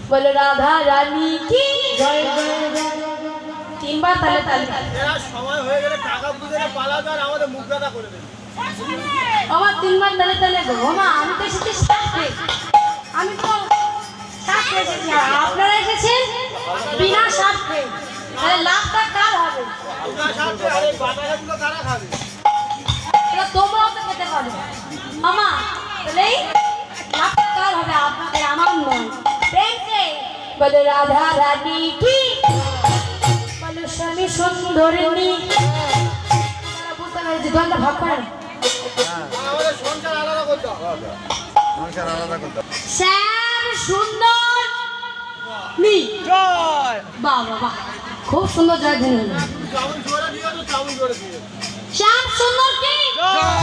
बोलो राधा रानी की तीन बार ताले ताले সময় হয়ে গেলে টাকা বুঝে পালাবে আর আমাদের মুখ ব্যথা করে দেবে আমার তিনবার তালে তালে গো মামা আমি তো এসেছি সাথে আমি তো সাথে এসেছি আপনারা এসেছেন বিনা সাথে তাহলে লাভটা কার হবে আপনার সাথে আরে বাটাগুলো কারা খাবে এটা তোমরাও তো খেতে পারো মামা তাহলে লাভটা কার হবে আপনাদের আমার নয় প্রেম से बोलो राधा रानी की बोलो स्वामी सुंदरनी তারা বুঝতে পারে যে দলটা ভাগ করে আমাদের সংসার আলাদা করতে হবে সংসার আলাদা করতে হবে শ্যাম সুন্দর নি জয় বাহ বাহ বাহ খুব সুন্দর জয় ধ্বনি যেমন জোরে দিও তো তেমন জোরে দিও শ্যাম সুন্দর কি জয়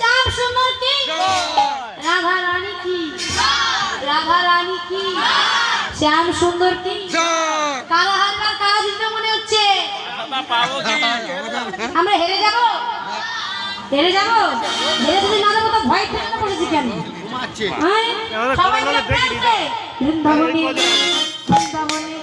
শ্যাম সুন্দর কি জয় রাধা রানী কি রাধা রানী কি শ্যাম সুন্দর কি কারা হারবার কারা জিতবে মনে হচ্ছে আমরা হেরে যাব হেরে যাব হেরে যদি না যাবো তো ভয় পেয়ে না বসেছি কেন সবাই মিলে প্রান্তে বৃন্দাবনে বৃন্দাবনে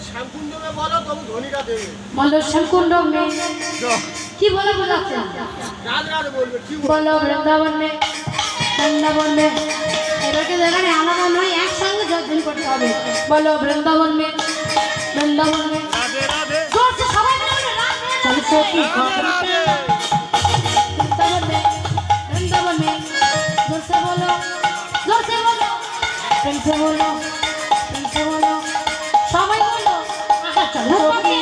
শ্যামকুণ্ড বলো তবু ধনীটা দেবে শ্যামকুণ্ড কি বলে বোঝাচ্ছে? রাত রাত বলবে কি বলবে? বলো বৃন্দাবন মে, বৃন্দাবন মে। এবারকে যেখানে আলাদা নয়, একসঙ্গে যর্জন করতে হবে। বলো বৃন্দাবন মে, বৃন্দাবন মে। রাধে রাধে জোরসে সবাই মিলে বলো, রাধে রাধে রাধে। বৃন্দাবন মে, বৃন্দাবন মে। জোরসে বলো, জোরসে বলো, প্রেমসে বলো, প্রেমসে বলো, সবাই বলো। চলো সখী।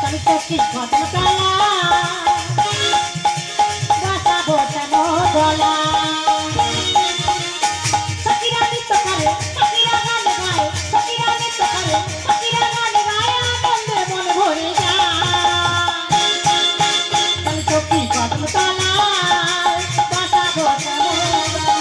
চলো সখী ঘটনাতলা, বাসা বোঝানো গলা। সখীরা নৃত্য করে, সখীরা গান গায়, সখীরা নৃত্য করে, সখীরা গান গায়, আনন্দে মন ভরে যায়। চলো সখী ঘটনাতলা, বাসা বোঝানো গলা।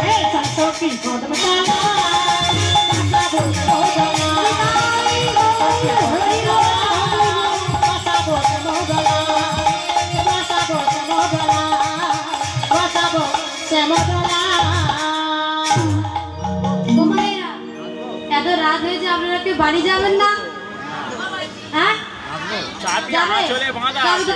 Hey, Santoki, Kodamata, এত রাত হয়েছে, আপনারা কি বাড়ি যাবেন না? হ্যাঁ চাবি আমার চলে বাঁধা আছে।